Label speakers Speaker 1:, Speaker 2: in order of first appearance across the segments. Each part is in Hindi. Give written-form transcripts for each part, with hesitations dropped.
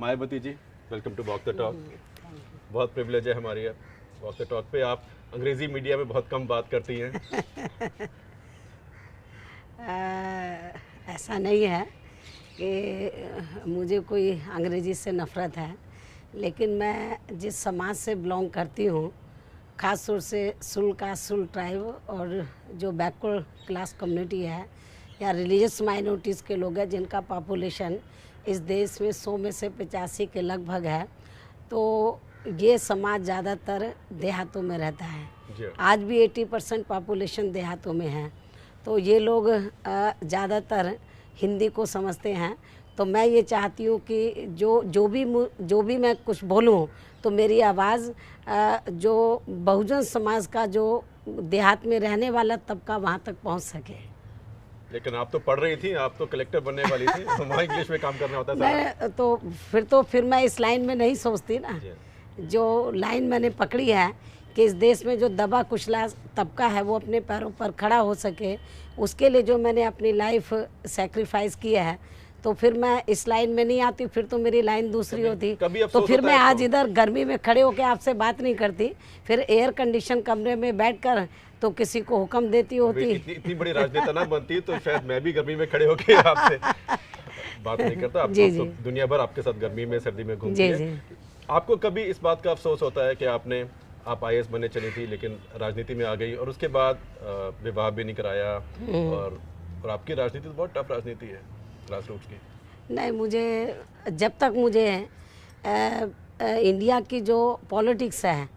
Speaker 1: Mayawati ji, welcome to walk the talk. बहुत प्रिविलेज है हमारी वॉक द टॉक पे। आप अंग्रेज़ी मीडिया में बहुत कम बात करती हैं।
Speaker 2: ऐसा नहीं है कि मुझे कोई अंग्रेज़ी से नफ़रत है, लेकिन मैं जिस समाज से बिलोंग करती हूँ, ख़ास तौर से सुल ट्राइब और जो बैकवर्ड क्लास कम्युनिटी है या रिलीजियस माइनॉरिटीज़ के लोग हैं, जिनका पॉपुलेशन इस देश में 100 में से 85 के लगभग है, तो ये समाज ज़्यादातर देहातों में रहता है। आज भी 80% पॉपुलेशन देहातों में है, तो ये लोग ज़्यादातर हिंदी को समझते हैं। तो मैं ये चाहती हूँ कि जो भी मैं कुछ बोलूँ तो मेरी आवाज़ जो बहुजन समाज का जो देहात में रहने वाला तबका वहाँ तक पहुँच सके।
Speaker 1: लेकिन आप तो पढ़ रही थी, आप तो कलेक्टर बनने वाली थी, वहाँ इंग्लिश में काम करना होता है।
Speaker 2: मैं फिर मैं इस लाइन में नहीं सोचती ना। जो लाइन मैंने पकड़ी है कि इस देश में जो दबा कुचला तबका है वो अपने पैरों पर खड़ा हो सके, उसके लिए जो मैंने अपनी लाइफ सेक्रीफाइस किया है, तो फिर मैं इस लाइन में नहीं आती, फिर तो मेरी लाइन दूसरी होती। तो फिर मैं आज इधर गर्मी में खड़े होकर आपसे बात नहीं करती, फिर एयर कंडीशन कमरे में बैठकर तो किसी को हुक्म देती होती।
Speaker 1: इतनी बड़ी राजनेता ना बनती तो शायद मैं भी गर्मी में खड़े होकर आपसे बात नहीं करता। आप तो दुनिया भर आपके साथ गर्मी में सर्दी में घूमती है। आपको कभी इस बात का अफसोस होता है कि आप IAS बनने चली थी लेकिन राजनीति में आ गई और उसके बाद विवाह भी नहीं कराया, और आपकी राजनीति तो बहुत टफ राजनीति है, ग्रास रूट्स की।
Speaker 2: नहीं, मुझे जब तक मुझे इंडिया की जो पॉलिटिक्स है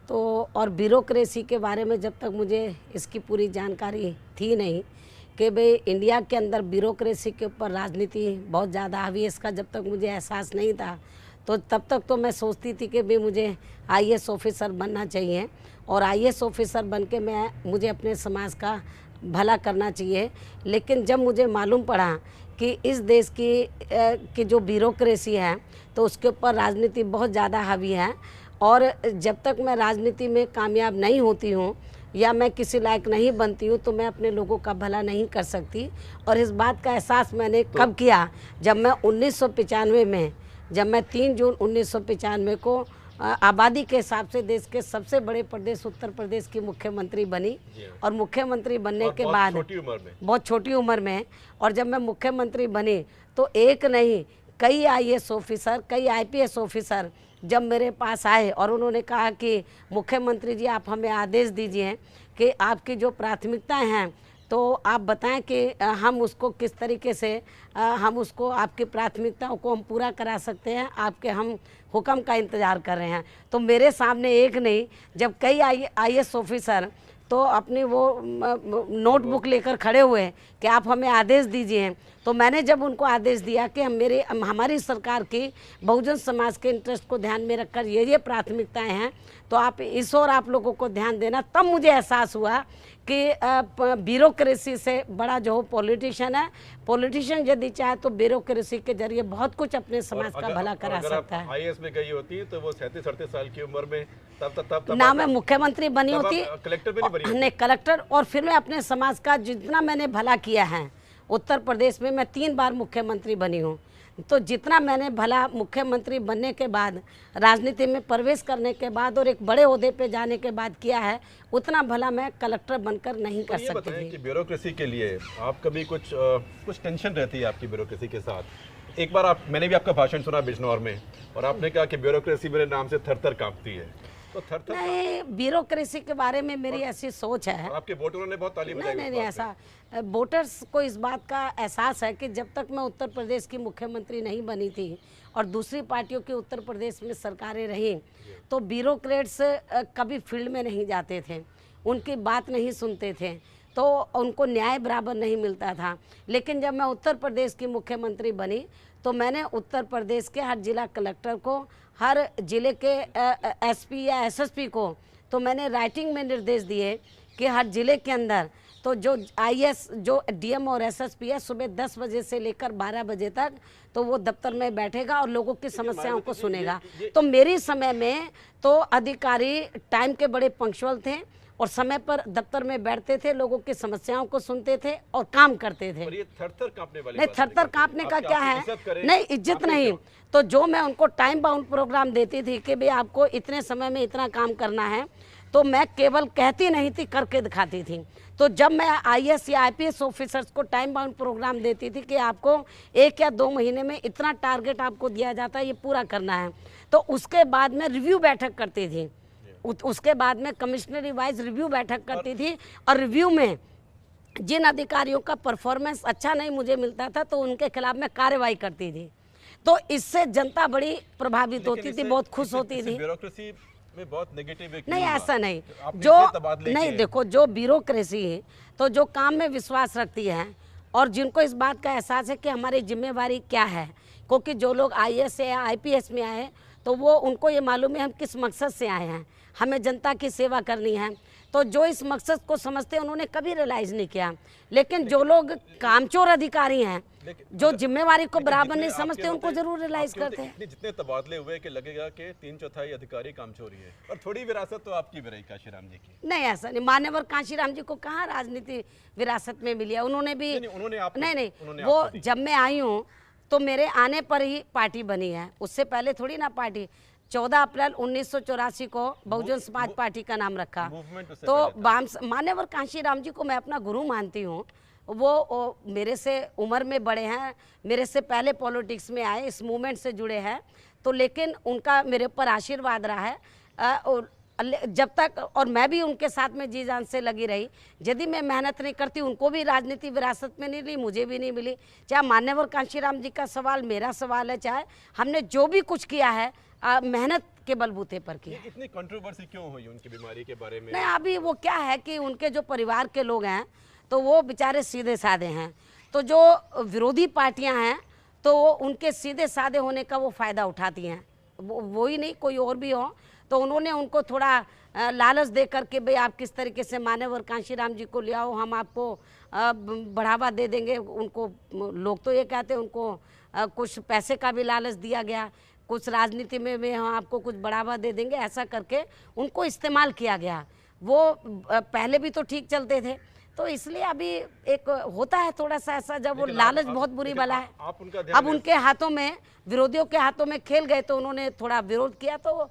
Speaker 2: तो और ब्यूरोक्रेसी के बारे में जब तक मुझे इसकी पूरी जानकारी थी नहीं कि भाई इंडिया के अंदर ब्यूरोक्रेसी के ऊपर राजनीति बहुत ज़्यादा हावी है, इसका जब तक मुझे एहसास नहीं था, तो तब तक तो मैं सोचती थी कि भाई मुझे IAS ऑफिसर बनना चाहिए और IAS ऑफिसर बन के मुझे अपने समाज का भला करना चाहिए। लेकिन जब मुझे मालूम पड़ा कि इस देश की जो ब्यूरोक्रेसी है तो उसके ऊपर राजनीति बहुत ज़्यादा हावी है, और जब तक मैं राजनीति में कामयाब नहीं होती हूँ या मैं किसी लायक नहीं बनती हूँ तो मैं अपने लोगों का भला नहीं कर सकती। और इस बात का एहसास मैंने कब किया, जब मैं 1995 में, जब मैं 3 जून 1995 को आबादी के हिसाब से देश के सबसे बड़े प्रदेश उत्तर प्रदेश की मुख्यमंत्री बनी। और मुख्यमंत्री बनने के बाद बहुत छोटी उम्र में, और जब मैं मुख्यमंत्री बनी तो एक नहीं कई IAS ऑफिसर, कई IPS ऑफिसर जब मेरे पास आए और उन्होंने कहा कि मुख्यमंत्री जी आप हमें आदेश दीजिए कि आपकी जो प्राथमिकताएं हैं तो आप बताएं कि हम उसको किस तरीके से हम उसको आपकी प्राथमिकताओं को हम पूरा करा सकते हैं, आपके हम हुक्म का इंतज़ार कर रहे हैं। तो मेरे सामने एक नहीं जब कई IAS ऑफिसर तो अपनी वो नोटबुक लेकर खड़े हुए कि आप हमें आदेश दीजिए, तो मैंने जब उनको आदेश दिया कि हमारी सरकार की बहुजन समाज के इंटरेस्ट को ध्यान में रखकर ये प्राथमिकताएं हैं, तो आप इस और आप लोगों को ध्यान देना, तब मुझे एहसास हुआ कि ब्यूरोक्रेसी से बड़ा जो पॉलिटिशियन है, पॉलिटिशियन यदि चाहे तो ब्यूरोक्रेसी के जरिए बहुत कुछ अपने समाज का भला करा सकता है।
Speaker 1: IAS में गई होती तो वो 37-38 साल की उम्र में तब
Speaker 2: ना मैं मुख्यमंत्री बनी होती,
Speaker 1: कलेक्टर भी नहीं बनी
Speaker 2: नहीं कलेक्टर, और फिर मैं अपने समाज का जितना मैंने भला किया है उत्तर प्रदेश में, मैं 3 बार मुख्यमंत्री बनी हूँ, तो जितना मैंने भला मुख्यमंत्री बनने के बाद, राजनीति में प्रवेश करने के बाद और एक बड़े ओहदे पे जाने के बाद किया है, उतना भला मैं कलेक्टर बनकर नहीं कर सकती थी।
Speaker 1: कि ब्यूरोक्रेसी के लिए आप कभी कुछ टेंशन रहती है आपकी ब्यूरोक्रेसी के साथ? एक बार मैंने भी आपका भाषण सुना बिजनौर में, और आपने कहा कि ब्यूरोक्रेसी मेरे नाम से थर-थर कांपती है, तो थर-थर
Speaker 2: नहीं, ब्यूरोक्रेसी के बारे में मेरी ऐसी सोच है।
Speaker 1: आपके वोटरों ने बहुत ताली बजाई।
Speaker 2: नहीं, ऐसा वोटर्स को इस बात का एहसास है कि जब तक मैं उत्तर प्रदेश की मुख्यमंत्री नहीं बनी थी और दूसरी पार्टियों की उत्तर प्रदेश में सरकारें रहीं, तो ब्यूरोक्रेट्स कभी फील्ड में नहीं जाते थे, उनकी बात नहीं सुनते थे, तो उनको न्याय बराबर नहीं मिलता था। लेकिन जब मैं उत्तर प्रदेश की मुख्यमंत्री बनी तो मैंने उत्तर प्रदेश के हर जिला कलेक्टर को, हर जिले के SP या SSP को, तो मैंने राइटिंग में निर्देश दिए कि हर जिले के अंदर तो जो IAS जो DM और SSP है, सुबह 10 बजे से लेकर 12 बजे तक तो वो दफ्तर में बैठेगा और लोगों की समस्याओं को सुनेगा। तो मेरी समय में तो अधिकारी टाइम के बड़े पंक्चुअल थे और समय पर दफ्तर में बैठते थे, लोगों की समस्याओं को सुनते थे और काम करते थे।
Speaker 1: और ये थर-थर कांपने वाली
Speaker 2: नहीं,
Speaker 1: बात
Speaker 2: थर-थर कांपने का क्या है, नहीं इज्जत नहीं। तो जो मैं उनको टाइम बाउंड प्रोग्राम देती थी कि भाई आपको इतने समय में इतना काम करना है, तो मैं केवल कहती नहीं थी, करके दिखाती थी। तो जब मैं आईएएस या आईपीएस ऑफिसर्स को टाइम बाउंड प्रोग्राम देती थी कि आपको 1 या 2 महीने में इतना टारगेट आपको दिया जाता है, ये पूरा करना है, तो उसके बाद में रिव्यू बैठक करती थी। उसके बाद में कमिश्नरी वाइज रिव्यू बैठक करती थी, और रिव्यू में जिन अधिकारियों का परफॉर्मेंस अच्छा नहीं मुझे मिलता था, तो उनके खिलाफ मैं कार्रवाई करती थी। तो इससे जनता बड़ी प्रभावित होती थी, बहुत खुश होती थी।
Speaker 1: ब्यूरोक्रेसी में बहुत नेगेटिव
Speaker 2: नहीं, ऐसा नहीं।
Speaker 1: जो
Speaker 2: नहीं, देखो, जो ब्यूरोक्रेसी है, तो जो काम में विश्वास रखती है और जिनको इस बात का एहसास है कि हमारी जिम्मेवारी क्या है, क्योंकि जो लोग आईएएस या आईपीएस में आए तो वो उनको ये मालूम है हम किस मकसद से आए हैं, हमें जनता की सेवा करनी है। तो जो इस मकसद को समझते हैं उन्होंने कभी रियलाइज़ नहीं किया। लेकिन जो लोग कामचोर अधिकारी हैं, जो जिम्मेवारी को बराबर नहीं समझते, उनको जरूर रियलाइज करते हैं।
Speaker 1: जितने तबादले हुए कि लगेगा कि 3/4 अधिकारी कामचोरी है, और थोड़ी विरासत तो आपकी भी रही काशीराम जी की।
Speaker 2: नहीं, ऐसा नहीं। मान्यवर काशीराम जी को कहाँ राजनीति विरासत में मिली है? उन्होंने भी नहीं, वो जब मैं आई हूँ तो मेरे आने पर ही पार्टी बनी है, उससे पहले थोड़ी ना पार्टी। 14 अप्रैल 1984 को बहुजन समाज पार्टी का नाम रखा। तो मान्यवर काशीराम जी को मैं अपना गुरु मानती हूँ। वो मेरे से उम्र में बड़े हैं, मेरे से पहले पॉलिटिक्स में आए, इस मूवमेंट से जुड़े हैं, तो लेकिन उनका मेरे ऊपर आशीर्वाद रहा है और जब तक, और मैं भी उनके साथ में जी जान से लगी रही। यदि मैं मेहनत नहीं करती, उनको भी राजनीति विरासत में नहीं मिली, मुझे भी नहीं मिली। चाहे मान्यवर काशीराम जी का सवाल मेरा सवाल है, चाहे हमने जो भी कुछ किया है मेहनत के बलबूते पर किया।
Speaker 1: इतनी कंट्रोवर्सी क्यों हुई उनकी बीमारी के बारे में?
Speaker 2: नहीं, अभी वो क्या है कि उनके जो परिवार के लोग हैं तो वो बेचारे सीधे साधे हैं, तो जो विरोधी पार्टियां हैं तो वो उनके सीधे साधे होने का वो फ़ायदा उठाती हैं। वो ही नहीं, कोई और भी हो, तो उन्होंने उनको थोड़ा लालच दे करके भाई आप किस तरीके से मान्यवर काशीराम जी को ले आओ, हम आपको बढ़ावा दे देंगे। उनको लोग तो ये कहते हैं उनको कुछ पैसे का भी लालच दिया गया, कुछ राजनीति में हम आपको कुछ बढ़ावा दे देंगे, ऐसा करके उनको इस्तेमाल किया गया। वो पहले भी तो ठीक चलते थे, तो इसलिए अभी एक होता है थोड़ा सा ऐसा, जब वो लालच बहुत बुरी वाला है। अब उनके हाथों में, विरोधियों के हाथों में खेल गए तो उन्होंने थोड़ा विरोध किया। तो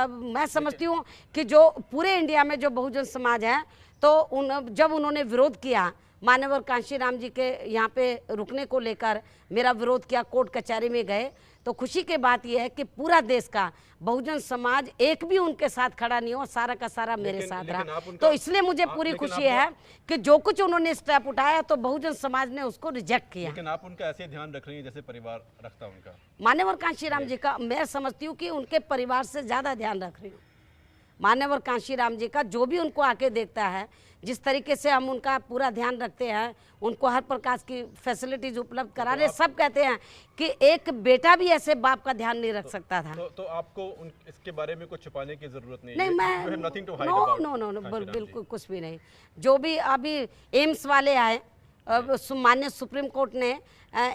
Speaker 2: मैं समझती हूँ कि जो पूरे इंडिया में जो बहुजन समाज है, तो जब उन्होंने विरोध किया, मान्यवर काशीराम जी के यहाँ पे रुकने को लेकर मेरा विरोध किया, कोर्ट कचहरी में गए, तो खुशी की बात यह है कि पूरा देश का बहुजन समाज एक भी उनके साथ खड़ा नहीं हो, सारा का सारा मेरे साथ रहा। तो इसलिए मुझे पूरी खुशी है कि जो कुछ उन्होंने स्टेप उठाया तो बहुजन समाज ने उसको रिजेक्ट किया।
Speaker 1: लेकिन आप उनका ऐसे ध्यान रख रही हैं जैसे परिवार रखता उनका?
Speaker 2: मान्यवर काशीराम जी का मैं समझती हूँ कि उनके परिवार से ज़्यादा ध्यान रख रही हूँ। मान्यवर काशीराम जी का जो भी उनको आके देखता है, जिस तरीके से हम उनका पूरा ध्यान रखते हैं, उनको हर प्रकार की फैसिलिटीज उपलब्ध करा रहे, सब कहते हैं कि एक बेटा भी ऐसे बाप का ध्यान नहीं रख सकता था।
Speaker 1: तो आपको इसके बारे में कुछ छुपाने की जरूरत नहीं
Speaker 2: है? मैं नो, बिल्कुल कुछ भी नहीं। जो भी अभी एम्स वाले आए, माननीय सुप्रीम कोर्ट ने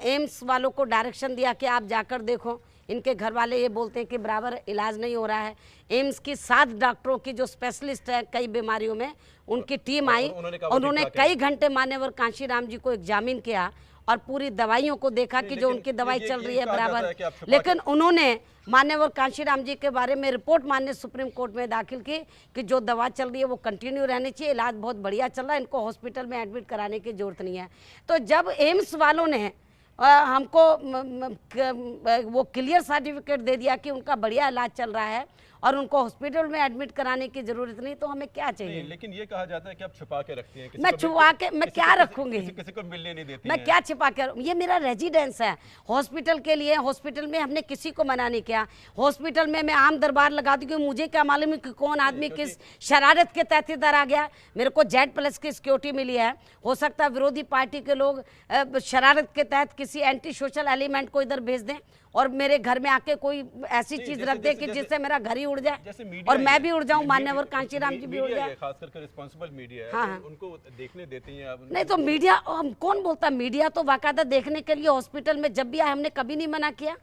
Speaker 2: एम्स वालों को डायरेक्शन दिया कि आप जाकर देखो, इनके घर वाले ये बोलते हैं कि बराबर इलाज नहीं हो रहा है। एम्स की 7 डॉक्टरों की जो स्पेशलिस्ट है कई बीमारियों में, उनकी टीम आई, उन्होंने कई घंटे मान्यवर काशीराम जी को एग्जामिन किया और पूरी दवाइयों को देखा कि जो उनकी दवाई चल रही है बराबर। लेकिन उन्होंने मान्यवर काशीराम जी के बारे में रिपोर्ट माननीय सुप्रीम कोर्ट में दाखिल की कि जो दवा चल रही है वो कंटिन्यू रहनी चाहिए, इलाज बहुत बढ़िया चल रहा है, इनको हॉस्पिटल में एडमिट कराने की जरूरत नहीं है। तो जब एम्स वालों ने हमको वो क्लियर सर्टिफिकेट दे दिया कि उनका बढ़िया इलाज चल रहा है और उनको हॉस्पिटल में एडमिट कराने की जरूरत नहीं, तो हमें क्या चाहिए?
Speaker 1: लेकिन ये कहा जाता है कि आप छुपा के रखती हैं।
Speaker 2: मैं छुपा के मैं क्या रखूंगी?
Speaker 1: किसी को मिलने नहीं देती
Speaker 2: मैं क्या छिपा के? ये मेरा रेजिडेंस है हॉस्पिटल के लिए। हॉस्पिटल में हमने किसी को मना नहीं किया। हॉस्पिटल में मैं आम दरबार लगा दूँ, क्योंकि मुझे क्या मालूम है कि कौन आदमी किस शरारत के तहत इधर आ गया। मेरे को Z+ की सिक्योरिटी मिली है। हो सकता है विरोधी पार्टी के लोग शरारत के तहत किसी एंटी सोशल एलिमेंट को इधर भेज दें, और मेरे घर में आके कोई ऐसी चीज रख दे कि जिससे मेरा घर ही उड़ जाए और मैं भी उड़ जाऊं, मान्यवर कांशीराम जी भी उड़ जाए।
Speaker 1: खास करके रिस्पांसिबल मीडिया है,
Speaker 2: हाँ,
Speaker 1: तो उनको देखने देती हैं आप?
Speaker 2: नहीं तो मीडिया, हम कौन बोलता, मीडिया तो बाकायदा देखने के लिए हॉस्पिटल में जब भी आए हमने कभी नहीं मना किया।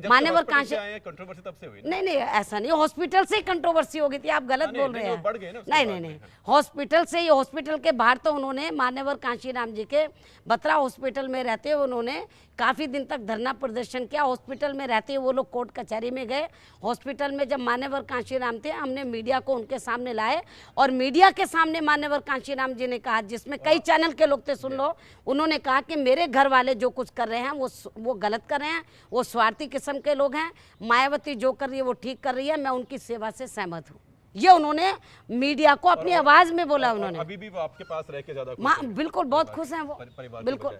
Speaker 2: मान्यवर कांशी
Speaker 1: कंट्रोवर्सी तब से हुई।
Speaker 2: नहीं ऐसा नहीं, हॉस्पिटल से ही कंट्रोवर्सी हो गई थी, आप गलत बोल रहे हैं। नहीं, हॉस्पिटल से ही, हॉस्पिटल के बाहर तो उन्होंने मान्यवर कांशीराम जी के बत्रा हॉस्पिटल में रहते हुए उन्होंने काफी दिन तक धरना प्रदर्शन किया। हॉस्पिटल में रहते हुए वो लोग कोर्ट कचहरी में गए। हॉस्पिटल में जब मान्यवर कांशीराम थे, हमने मीडिया को उनके सामने लाए और मीडिया के सामने मान्यवर कांशीराम जी ने कहा, जिसमें कई चैनल के लोग थे, सुन लो, उन्होंने कहा कि मेरे घर वाले जो कुछ कर रहे हैं वो गलत कर रहे हैं, वो स्वार्थी किस्म के लोग हैं, मायावती जो कर रही है वो ठीक कर रही है, मैं उनकी सेवा से सहमत हूँ। ये उन्होंने मीडिया को अपनी आवाज में बोला। उन्होंने
Speaker 1: अभी भी वो आपके पास रह के ज्यादा
Speaker 2: बिल्कुल बहुत खुश हैं वो,
Speaker 1: परिवार
Speaker 2: बिल्कुल।